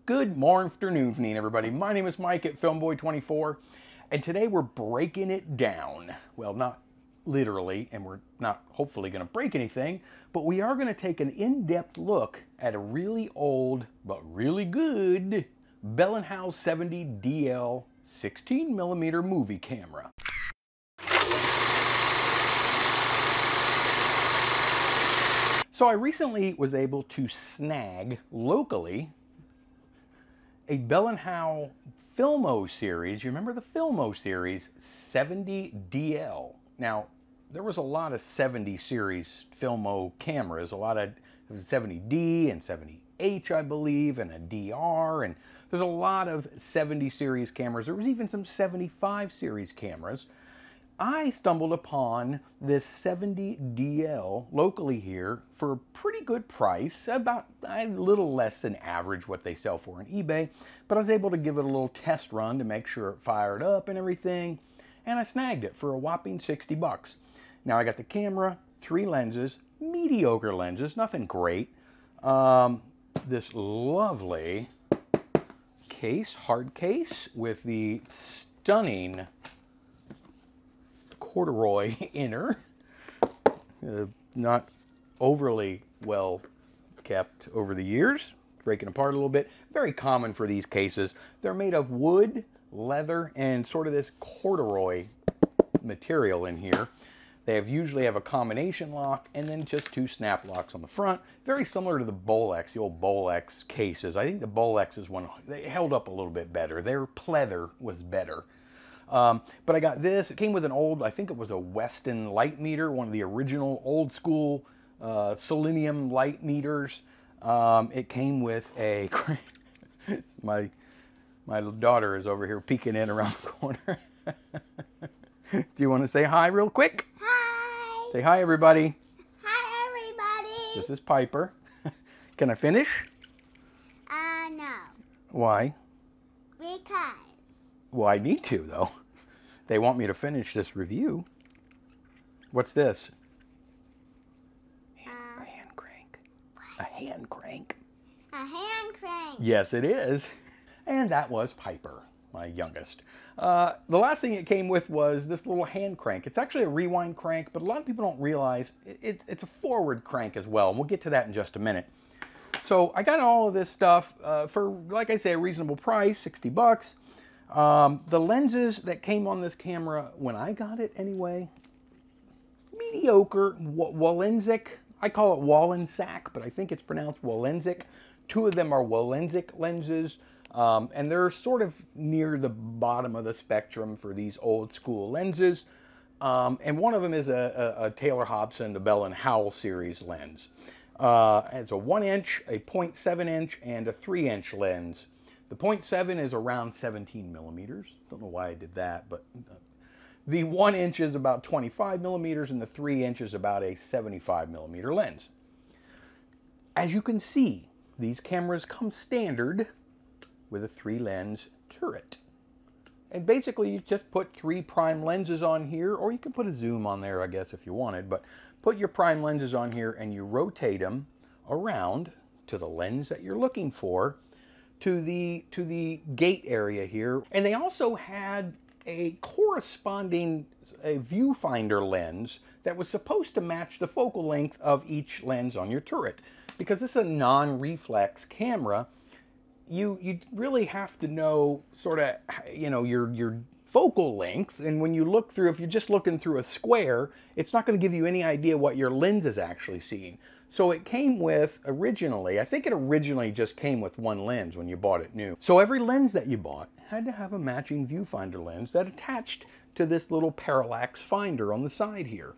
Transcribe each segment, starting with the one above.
Good morning, everybody. My name is Mike at Filmboy24, and today we're breaking it down. Well, not literally, and we're not hopefully going to break anything, but we are going to take an in-depth look at a really old, but really good Bell Howell 70DL 16mm movie camera. So I recently was able to snag locally a Bell Howell Filmo series. You remember the Filmo series 70DL? Now, there was a lot of 70 series Filmo cameras, a lot of 70D and 70H, I believe, and a DR, and there's a lot of 70 series cameras. There was even some 75 series cameras. I stumbled upon this 70DL locally here for a pretty good price, about a little less than average what they sell for on eBay, but I was able to give it a little test run to make sure it fired up and everything, and I snagged it for a whopping 60 bucks. Now I got the camera, 3 lenses, mediocre lenses, nothing great. This lovely case, hard case, with the stunning corduroy inner, not overly well kept over the years, breaking apart a little bit. Very common for these cases. They're made of wood, leather, and sort of this corduroy material in here. They usually have a combination lock and then just 2 snap locks on the front. Very similar to the Bolex, the old Bolex cases. I think the Bolex is one, they held up a little bit better. Their pleather was better. But I got this. It came with an old, I think it was a Weston light meter, one of the original old school selenium light meters. It came with a, my daughter is over here peeking in around the corner. Do you want to say hi real quick? Hi. Say hi, everybody. Hi, everybody. This is Piper. Can I finish? No. Why? Because. Well, I need to, though. They want me to finish this review. What's this? A hand crank. A hand crank. A hand crank. Yes, it is. And that was Piper, my youngest. The last thing it came with was this little hand crank. It's actually a rewind crank, but a lot of people don't realize it's a forward crank as well. And we'll get to that in just a minute. So I got all of this stuff for, like I say, a reasonable price, 60 bucks. The lenses that came on this camera when I got it anyway, mediocre, Wallensic. I call it Wallensack, but I think it's pronounced Wallensic. 2 of them are Wallensic lenses, and they're sort of near the bottom of the spectrum for these old school lenses. And one of them is a Taylor Hobson, the Bell Howell series lens. It's a 1 inch, a 0.7 inch, and a 3 inch lens. The 0.7 is around 17 millimeters. Don't know why I did that, but the 1 inch is about 25 millimeters, and the 3 inch is about a 75 millimeter lens. As you can see, these cameras come standard with a 3 lens turret. And basically you just put 3 prime lenses on here, or you can put a zoom on there, I guess, if you wanted, but put your prime lenses on here and you rotate them around to the lens that you're looking for, to the gate area here. And they also had a corresponding viewfinder lens that was supposed to match the focal length of each lens on your turret. Because this is a non-reflex camera, you really have to know sort of, you know, your focal length. And when you look through, if you're just looking through a square, it's not going to give you any idea what your lens is actually seeing. So it came with, originally, I think it originally just came with 1 lens when you bought it new. So every lens that you bought had to have a matching viewfinder lens that attached to this little parallax finder on the side here.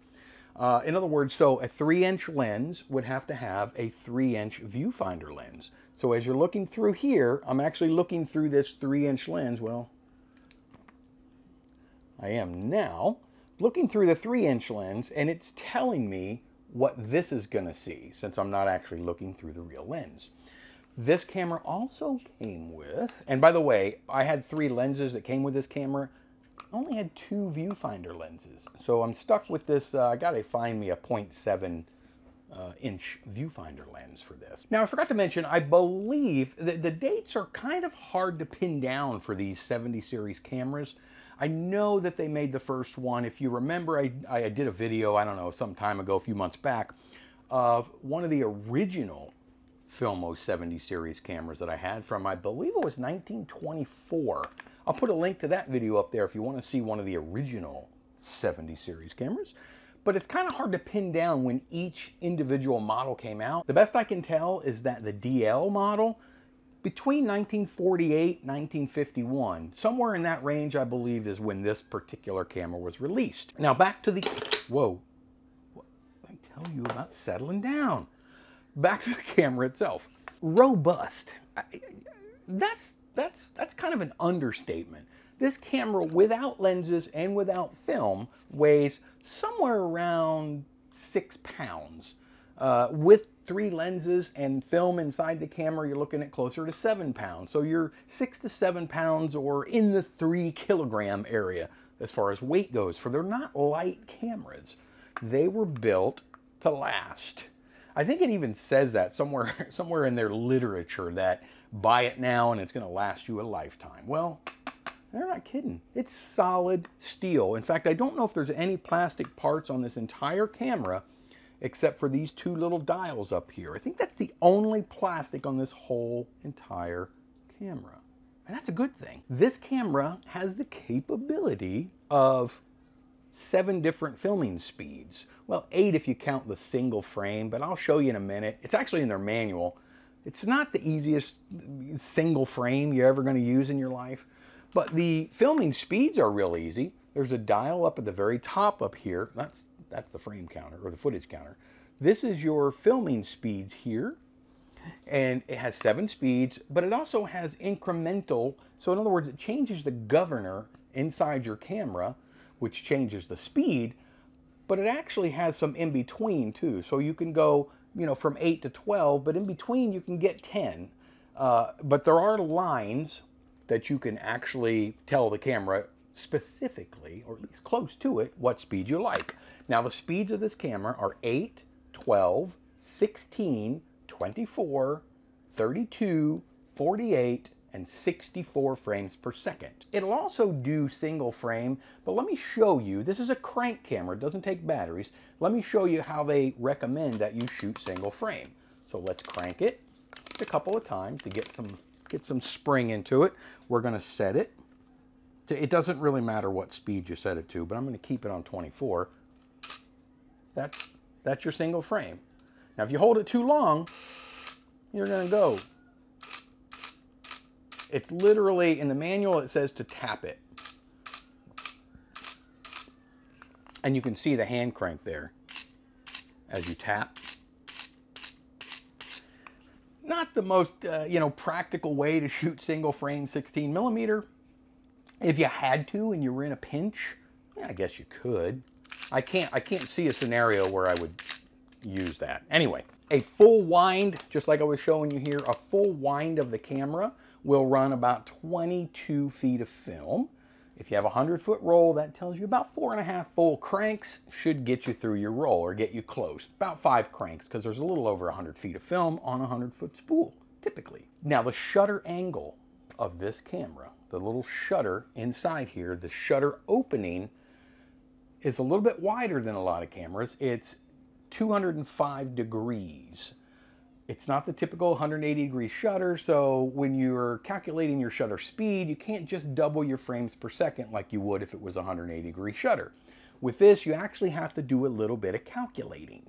In other words, so a 3 inch lens would have to have a 3 inch viewfinder lens. So as you're looking through here, I'm actually looking through this 3 inch lens. Well, I am now looking through the 3 inch lens, and it's telling me what this is going to see, since I'm not actually looking through the real lens. This camera also came with, and by the way, I had 3 lenses that came with this camera. I only had 2 viewfinder lenses. So I'm stuck with this, I got to find me a 0.7 inch viewfinder lens for this. Now, I forgot to mention, I believe that the dates are kind of hard to pin down for these 70 series cameras. I know that they made the first one. If you remember, I did a video, I don't know, some time ago, a few months back, of one of the original Filmo 70 series cameras that I had from, I believe it was 1924. I'll put a link to that video up there if you want to see one of the original 70 series cameras. But it's kind of hard to pin down when each individual model came out. The best I can tell is that the DL model, between 1948 and 1951, somewhere in that range, I believe, is when this particular camera was released. Now back to the, whoa, what did I tell you about settling down? Back to the camera itself. Robust. That's kind of an understatement. This camera, without lenses and without film, weighs somewhere around 6 pounds. With 3 lenses and film inside the camera, you're looking at closer to 7 pounds. So you're 6 to 7 pounds, or in the 3 kilogram area as far as weight goes, for they're not light cameras. They were built to last. I think it even says that somewhere in their literature, that buy it now and it's going to last you a lifetime. Well, they're not kidding. It's solid steel. In fact, I don't know if there's any plastic parts on this entire camera except for these 2 little dials up here. I think that's the only plastic on this whole entire camera. And that's a good thing. This camera has the capability of 7 different filming speeds. Well, 8 if you count the single frame, but I'll show you in a minute. It's actually in their manual. It's not the easiest single frame you're ever going to use in your life, but the filming speeds are real easy. There's a dial up at the very top up here. That's the frame counter, or the footage counter. This is your filming speeds here, and it has 7 speeds, but it also has incremental. So in other words, it changes the governor inside your camera, which changes the speed, but it actually has some in between too. So you can go, you know, from 8 to 12, but in between you can get 10. But there are lines that you can actually tell the camera specifically, or at least close to it, what speed you like. Now the speeds of this camera are 8, 12, 16, 24, 32, 48, and 64 frames per second. It'll also do single frame, but let me show you. This is a crank camera, it doesn't take batteries. Let me show you how they recommend that you shoot single frame. So let's crank it a couple of times to get some spring into it. We're going to set it. It doesn't really matter what speed you set it to, but I'm going to keep it on 24. That's your single frame. Now if you hold it too long, you're going to go. It's literally, in the manual it says to tap it. And you can see the hand crank there as you tap. Not the most practical way to shoot single frame 16 millimeter. If you had to and you were in a pinch, yeah, I guess you could. I can't see a scenario where I would use that. Anyway, a full wind, just like I was showing you here, a full wind of the camera will run about 22 feet of film. If you have a 100-foot roll, that tells you about 4.5 full cranks should get you through your roll, or get you close. About 5 cranks, because there's a little over 100 feet of film on a 100-foot spool, typically. Now the shutter angle of this camera, the little shutter inside here, the shutter opening is a little bit wider than a lot of cameras. It's 205 degrees. It's not the typical 180-degree shutter, so when you're calculating your shutter speed, you can't just double your frames per second like you would if it was a 180-degree shutter. With this, you actually have to do a little bit of calculating.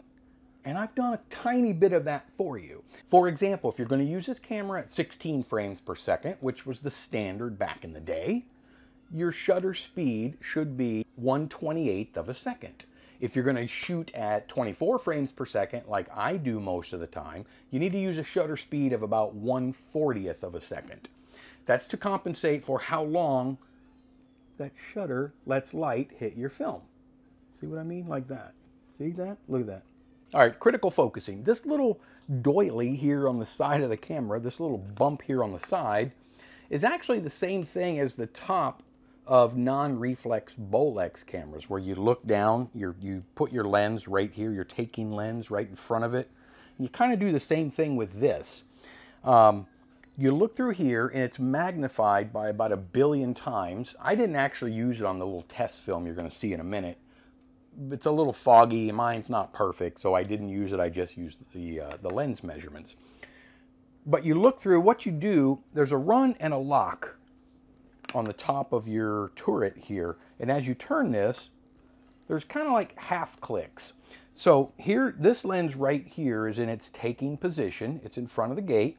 And I've done a tiny bit of that for you. For example, if you're going to use this camera at 16 frames per second, which was the standard back in the day, your shutter speed should be 1/28th of a second. If you're going to shoot at 24 frames per second, like I do most of the time, you need to use a shutter speed of about 1/40th of a second. That's to compensate for how long that shutter lets light hit your film. See what I mean? Like that. See that? Look at that. All right, critical focusing. This little doily here on the side of the camera, this little bump here on the side, is actually the same thing as the top of non-reflex Bolex cameras where you look down, you put your lens right here, your taking lens right in front of it. You kind of do the same thing with this. You look through here and it's magnified by about 1 billion times. I didn't actually use it on the little test film you're going to see in a minute. It's a little foggy. Mine's not perfect, so I didn't use it. I just used the lens measurements. But you look through, what you do, there's a run and a lock on the top of your turret here. And as you turn this, there's kind of like half clicks. So here, this lens right here is in its taking position. It's in front of the gate.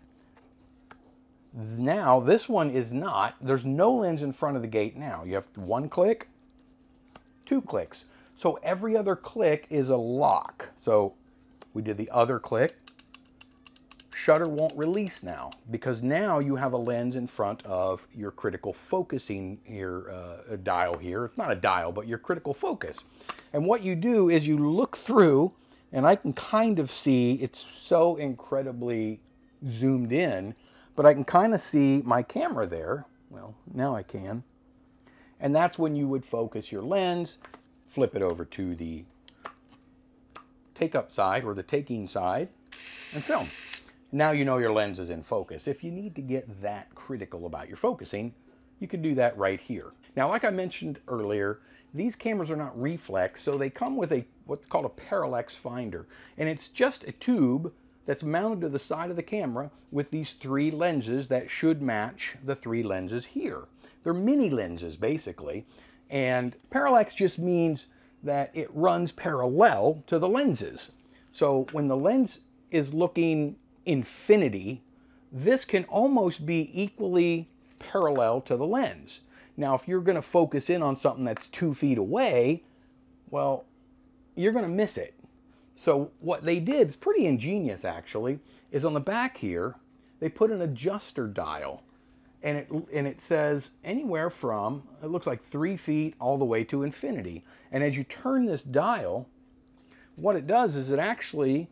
Now, this one is not. There's no lens in front of the gate now. You have 1 click, 2 clicks. So every other click is a lock. So we did the other click. Shutter won't release now because now you have a lens in front of your critical focusing here, dial here. It's not a dial, but your critical focus. And what you do is you look through, and I can kind of see, it's so incredibly zoomed in, but I can kind of see my camera there. Well, now I can. And that's when you would focus your lens, flip it over to the take-up side or the taking side, and film. Now you know your lens is in focus. If you need to get that critical about your focusing, you can do that right here. Now, like I mentioned earlier, these cameras are not reflex, so they come with what's called a parallax finder. And it's just a tube that's mounted to the side of the camera with these 3 lenses that should match the 3 lenses here. They're mini lenses, basically. And parallax just means that it runs parallel to the lenses. So when the lens is looking infinity, this can almost be equally parallel to the lens. Now, if you're going to focus in on something that's 2 feet away, well, you're going to miss it. So what they did is pretty ingenious, actually, is on the back here, they put an adjuster dial. And it says anywhere from, it looks like 3 feet all the way to infinity. And as you turn this dial, what it does is it actually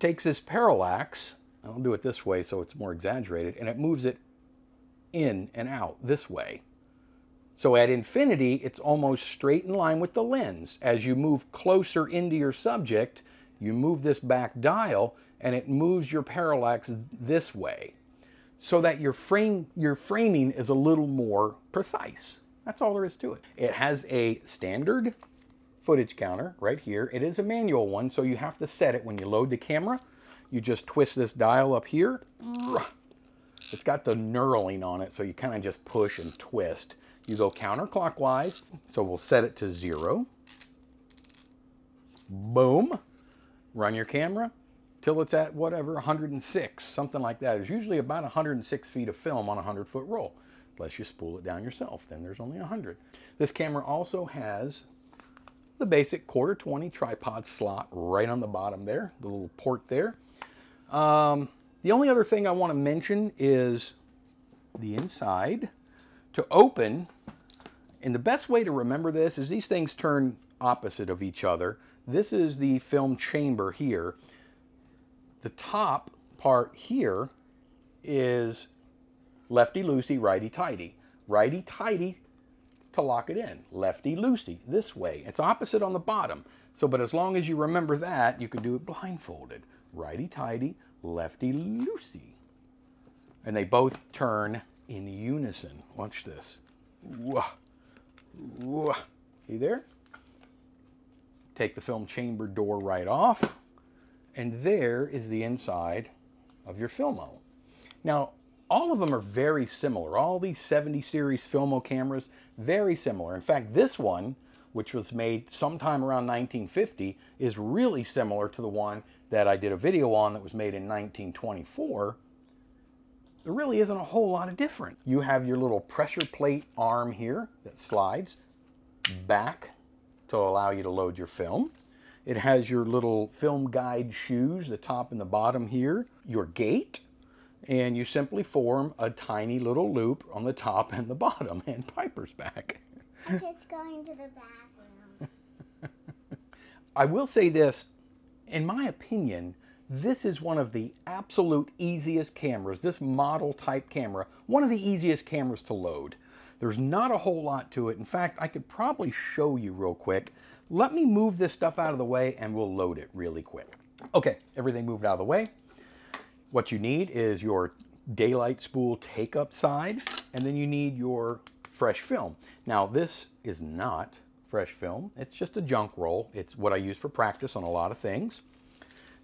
takes this parallax, I'll do it this way so it's more exaggerated, and it moves it in and out this way. So at infinity, it's almost straight in line with the lens. As you move closer into your subject, you move this back dial, and it moves your parallax this way, so that your framing is a little more precise. That's all there is to it. It has a standard footage counter right here. It is a manual one, so you have to set it when you load the camera. You just twist this dial up here. It's got the knurling on it, so you kind of just push and twist. You go counterclockwise, so we'll set it to 0. Boom. Run your camera till it's at whatever, 106, something like that. There's usually about 106 feet of film on a 100-foot roll, unless you spool it down yourself. Then there's only 100. This camera also has the basic 1/4-20 tripod slot right on the bottom there, the little port there. The only other thing I want to mention is the inside. To open, and the best way to remember this is these things turn opposite of each other. This is the film chamber here. The top part here is lefty-loosey, righty-tighty. Righty-tighty to lock it in. Lefty-loosey this way. It's opposite on the bottom. So, but as long as you remember that, you can do it blindfolded. Righty-tighty, lefty-loosey. And they both turn in unison. Watch this. Wah, wah. See there? Take the film chamber door right off, and there is the inside of your Filmo. Now, all of them are very similar. All these 70 series Filmo cameras, very similar. In fact, this one, which was made sometime around 1950, is really similar to the one that I did a video on that was made in 1924. There really isn't a whole lot of different. You have your little pressure plate arm here that slides back to allow you to load your film. It has your little film guide shoes, the top and the bottom here, your gate, and you simply form a tiny little loop on the top and the bottom, and Piper's back. I'm just going to the bathroom. I will say this, in my opinion, this is one of the absolute easiest cameras, this model type camera, one of the easiest cameras to load. There's not a whole lot to it. In fact, I could probably show you real quick. Let me move this stuff out of the way and we'll load it really quick. Okay, everything moved out of the way. What you need is your daylight spool take-up side, and then you need your fresh film. Now, this is not fresh film. It's just a junk roll. It's what I use for practice on a lot of things.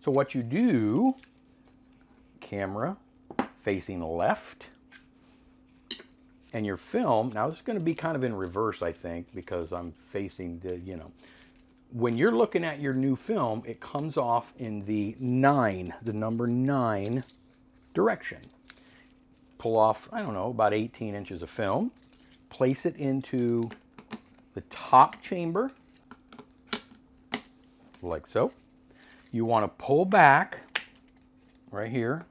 So what you do, camera facing left, and your film, now this is going to be kind of in reverse, I think, because I'm facing the, you know, when you're looking at your new film, it comes off in the 9, the number 9 direction. Pull off, I don't know, about 18 inches of film, place it into the top chamber, like so. You want to pull back right here,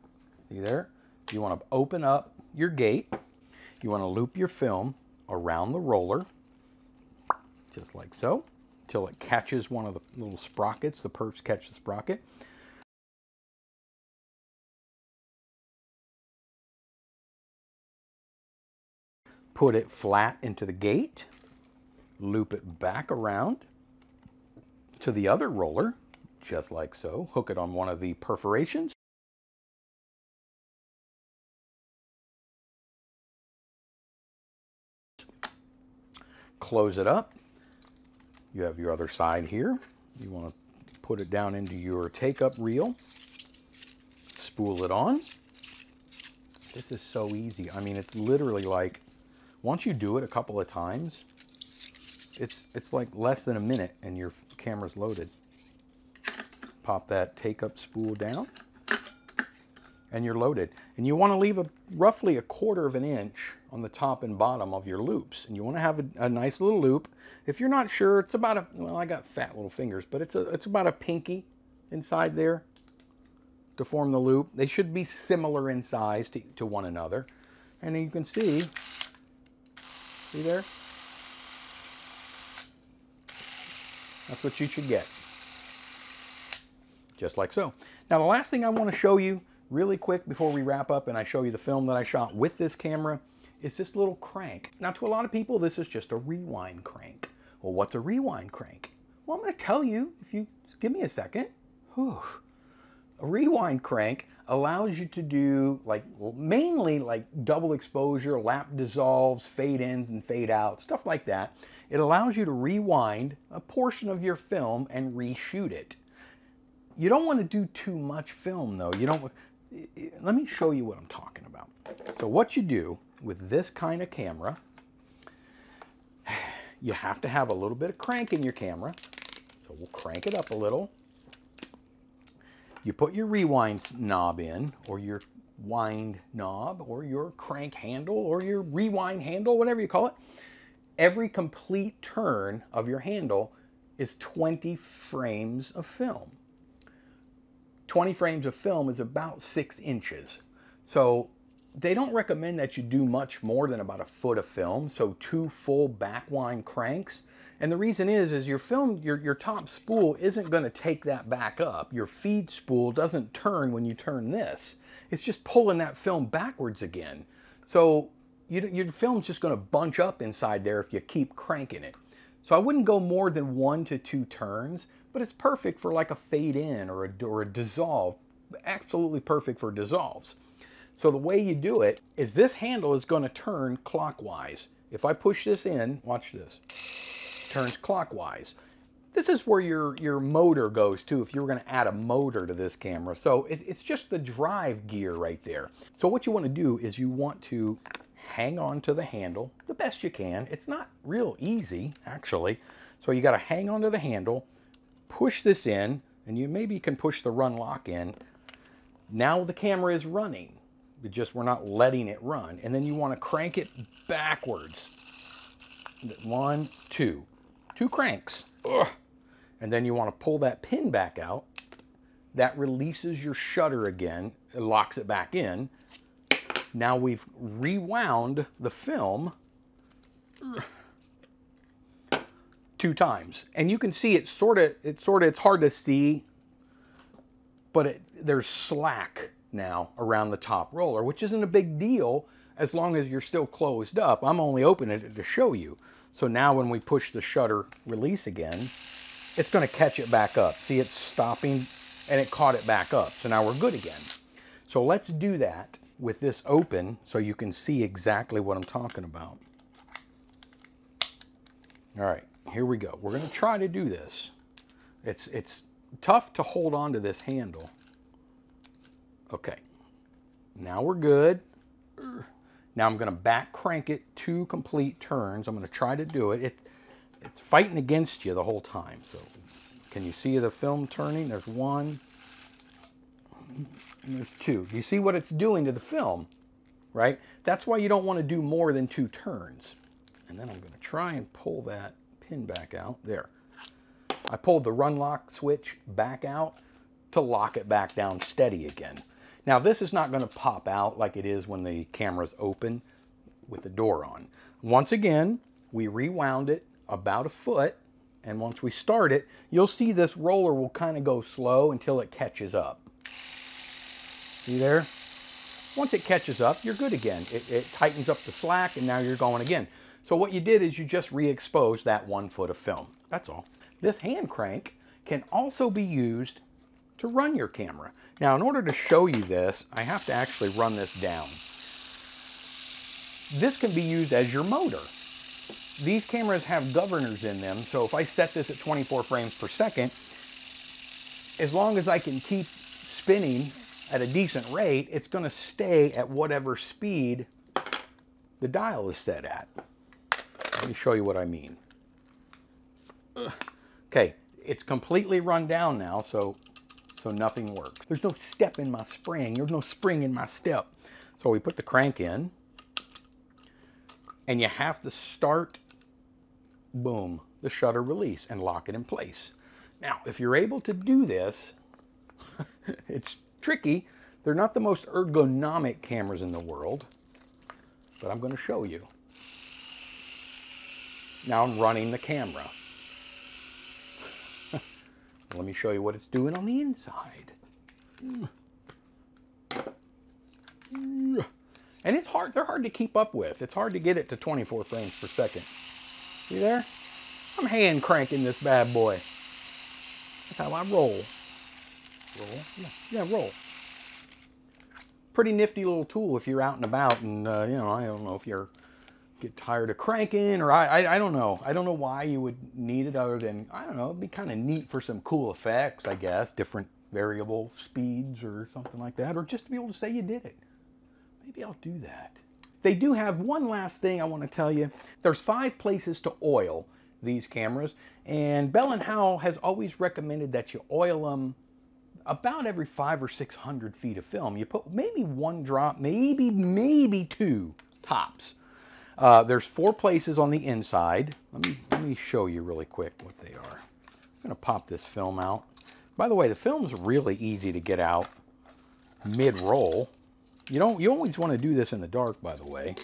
see there? You want to open up your gate. You want to loop your film around the roller, just like so, till it catches one of the little sprockets. The perfs catch the sprocket. Put it flat into the gate, loop it back around to the other roller, just like so. Hook it on one of the perforations. Close it up. You have your other side here. You want to put it down into your take-up reel. Spool it on. This is so easy. I mean, it's literally like, once you do it a couple of times, it's like less than a minute and your camera's loaded. Pop that take-up spool down and you're loaded. And you want to leave roughly a 1/4 of an inch on the top and bottom of your loops. And you want to have a nice little loop. If you're not sure, it's about a, well, I got fat little fingers, but it's about a pinky inside there to form the loop. They should be similar in size to one another. And then you can see there? That's what you should get. Just like so. Now the last thing I want to show you really quick before we wrap up and I show you the film that I shot with this camera is this little crank. Now to a lot of people this is just a rewind crank. Well, what's a rewind crank? Well, I'm going to tell you if you just give me a second. Whew. A rewind crank allows you to do mainly like double exposure, lap dissolves, fade ins and fade out, stuff like that. It allows you to rewind a portion of your film and reshoot it. You don't want to do too much film though. You don't. Let me show you what I'm talking about. So what you do with this kind of camera, you have to have a little bit of crank in your camera. So we'll crank it up a little. You put your rewind knob in, or your wind knob, or your crank handle, or your rewind handle, whatever you call it. Every complete turn of your handle is 20 frames of film. 20 frames of film is about 6 inches. So they don't recommend that you do much more than about 1 foot of film, so 2 full backwind cranks. And the reason is your film, your top spool isn't going to take that back up. Your feed spool doesn't turn when you turn this. It's just pulling that film backwards again. So your film's just going to bunch up inside there if you keep cranking it. So I wouldn't go more than 1 to 2 turns, but it's perfect for like a fade in or a dissolve. Absolutely perfect for dissolves. So the way you do it is this handle is going to turn clockwise. If I push this in, watch this. Turns clockwise. This is where your motor goes to if you were going to add a motor to this camera. So it's just the drive gear right there. So what you want to do is you want to hang on to the handle the best you can. It's not real easy, actually. So you got to hang on to the handle, push this in, and you maybe can push the run lock in. Now the camera is running. We're not letting it run. And then you want to crank it backwards. 1, 2. 2 cranks. Ugh. And then you want to pull that pin back out. That releases your shutter again. It locks it back in. Now we've rewound the film 2 times. And you can see it's hard to see, but there's slack now around the top roller, which isn't a big deal as long as you're still closed up. I'm only opening it to show you. So now when we push the shutter release again, it's going to catch it back up. See, it's stopping and it caught it back up. So now we're good again. So let's do that with this open so you can see exactly what I'm talking about. All right, here we go. We're going to try to do this. It's tough to hold on to this handle. Okay, now we're good. Now I'm going to back crank it 2 complete turns. I'm going to try to do it. It's fighting against you the whole time. So can you see the film turning? There's 1 and there's 2. You see what it's doing to the film, right? That's why you don't want to do more than 2 turns. And then I'm going to try and pull that pin back out. There. I pulled the run lock switch back out to lock it back down steady again. Now this is not going to pop out like it is when the camera's open with the door on. Once again, we rewound it about a foot, and once we start it, you'll see this roller will kind of go slow until it catches up. See there? Once it catches up, you're good again. It tightens up the slack, and now you're going again. So what you did is you just re-exposed that 1 foot of film. That's all. This hand crank can also be used to run your camera. Now, in order to show you this, I have to actually run this down. This can be used as your motor. These cameras have governors in them, so if I set this at 24 frames per second, as long as I can keep spinning at a decent rate, it's going to stay at whatever speed the dial is set at. Let me show you what I mean. Okay, it's completely run down now, so nothing works. There's no step in my spring. There's no spring in my step. So we put the crank in, and you have to start, boom, the shutter release and lock it in place. Now, if you're able to do this, it's tricky. They're not the most ergonomic cameras in the world, but I'm going to show you. Now I'm running the camera. Let me show you what it's doing on the inside. And it's hard, they're hard to keep up with. It's hard to get it to 24 frames per second. See there? I'm hand cranking this bad boy. That's how I roll. Roll? Yeah, roll. Pretty nifty little tool if you're out and about and, you know, I don't know if you're get tired of cranking, or I don't know. I don't know why you would need it other than, I don't know, it'd be kind of neat for some cool effects, I guess. Different variable speeds or something like that. Or just to be able to say you did it. Maybe I'll do that. They do have one last thing I want to tell you. There's 5 places to oil these cameras. And Bell & Howell has always recommended that you oil them about every 500 or 600 feet of film. You put maybe 1 drop, maybe 2 tops. There's 4 places on the inside. Let me show you really quick what they are. I'm going to pop this film out. By the way, the film's really easy to get out mid-roll. You always want to do this in the dark, by the way.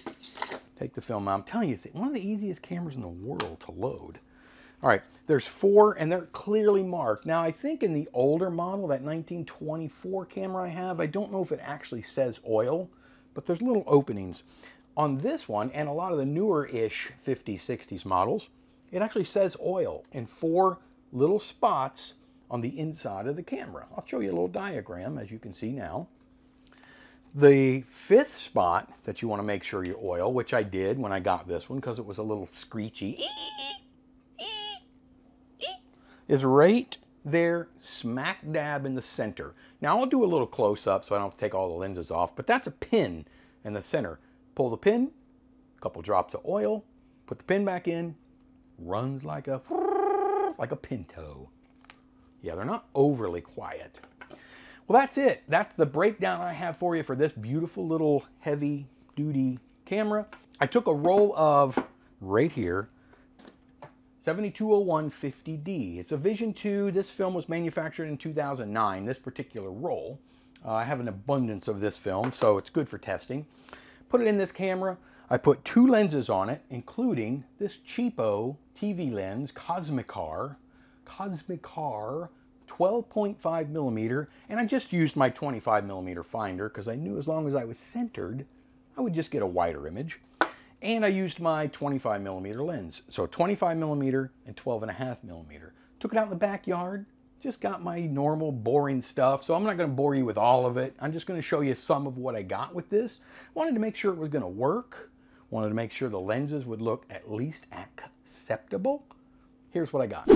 Take the film out. I'm telling you, it's one of the easiest cameras in the world to load. All right, there's 4, and they're clearly marked. Now, I think in the older model, that 1924 camera I have, I don't know if it actually says oil, but there's little openings. On this one, and a lot of the newer-ish 50s, 60s models, it actually says oil in 4 little spots on the inside of the camera. I'll show you a little diagram, as you can see now. The 5th spot that you want to make sure you oil, which I did when I got this one because it was a little screechy, is right there, smack dab in the center. Now, I'll do a little close-up so I don't have to take all the lenses off, but that's a pin in the center. Pull the pin, a couple drops of oil, put the pin back in, runs like a Pinto. Yeah, they're not overly quiet. Well, that's it. That's the breakdown I have for you for this beautiful little heavy-duty camera. I took a roll of, right here, 7201 50D. It's a Vision 2. This film was manufactured in 2009, this particular roll. I have an abundance of this film, so it's good for testing. Put it in this camera. I put 2 lenses on it, including this cheapo TV lens, Cosmicar 12.5 millimeter, and I just used my 25 millimeter finder because I knew as long as I was centered, I would just get a wider image. And I used my 25mm lens. So 25mm and 12.5mm. Took it out in the backyard. Just got my normal boring stuff. So I'm not going to bore you with all of it. I'm just going to show you some of what I got with this. Wanted to make sure it was going to work. Wanted to make sure the lenses would look at least acceptable. Here's what I got.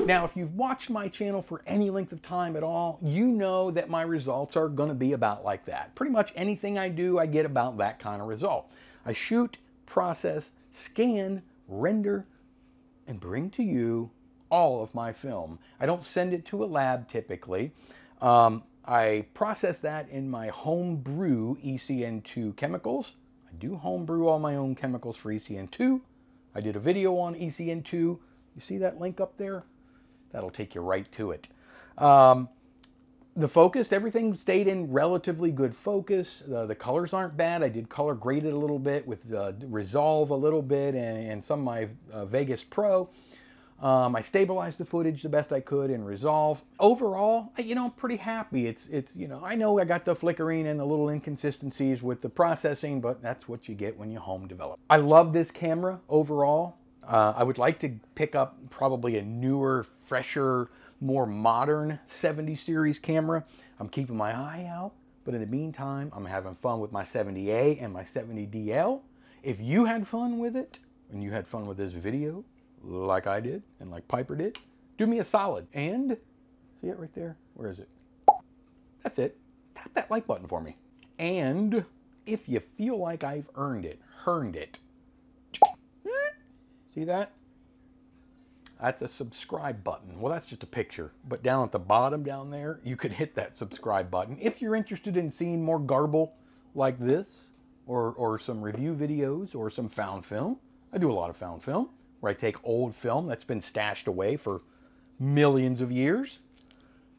Now, if you've watched my channel for any length of time at all, you know that my results are going to be about like that. Pretty much anything I do, I get about that kind of result. I shoot, process, scan, render, and bring to you all of my film. I don't send it to a lab typically. I process that in my homebrew ECN2 chemicals. I do homebrew all my own chemicals for ECN2. I did a video on ECN2. You see that link up there? That'll take you right to it. The focus, everything stayed in relatively good focus. The colors aren't bad. I did color grade it a little bit with Resolve a little bit and some of my Vegas Pro. I stabilized the footage the best I could in Resolve. Overall, you know, I'm pretty happy. It's you know, I know I got the flickering and the little inconsistencies with the processing, but that's what you get when you home develop. I love this camera overall. I would like to pick up probably a newer, fresher, more modern 70 series camera. I'm keeping my eye out, but in the meantime, I'm having fun with my 70A and my 70DL. If you had fun with it, and you had fun with this video, like I did, and like Piper did, do me a solid. And, see it right there? Where is it? That's it. Tap that like button for me. And if you feel like I've earned it, see that? That's a subscribe button. Well, that's just a picture. But down at the bottom down there, you could hit that subscribe button. If you're interested in seeing more garble like this, or some review videos, or some found film. I do a lot of found film, where I take old film that's been stashed away for millions of years,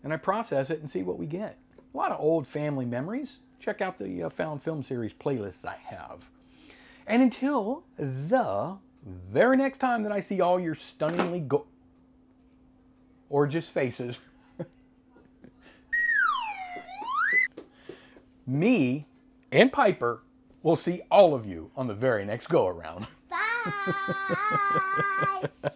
and I process it and see what we get. A lot of old family memories. Check out the found film series playlists I have. And until the very next time that I see all your stunningly gorgeous faces, me and Piper will see all of you on the very next go-around. Bye!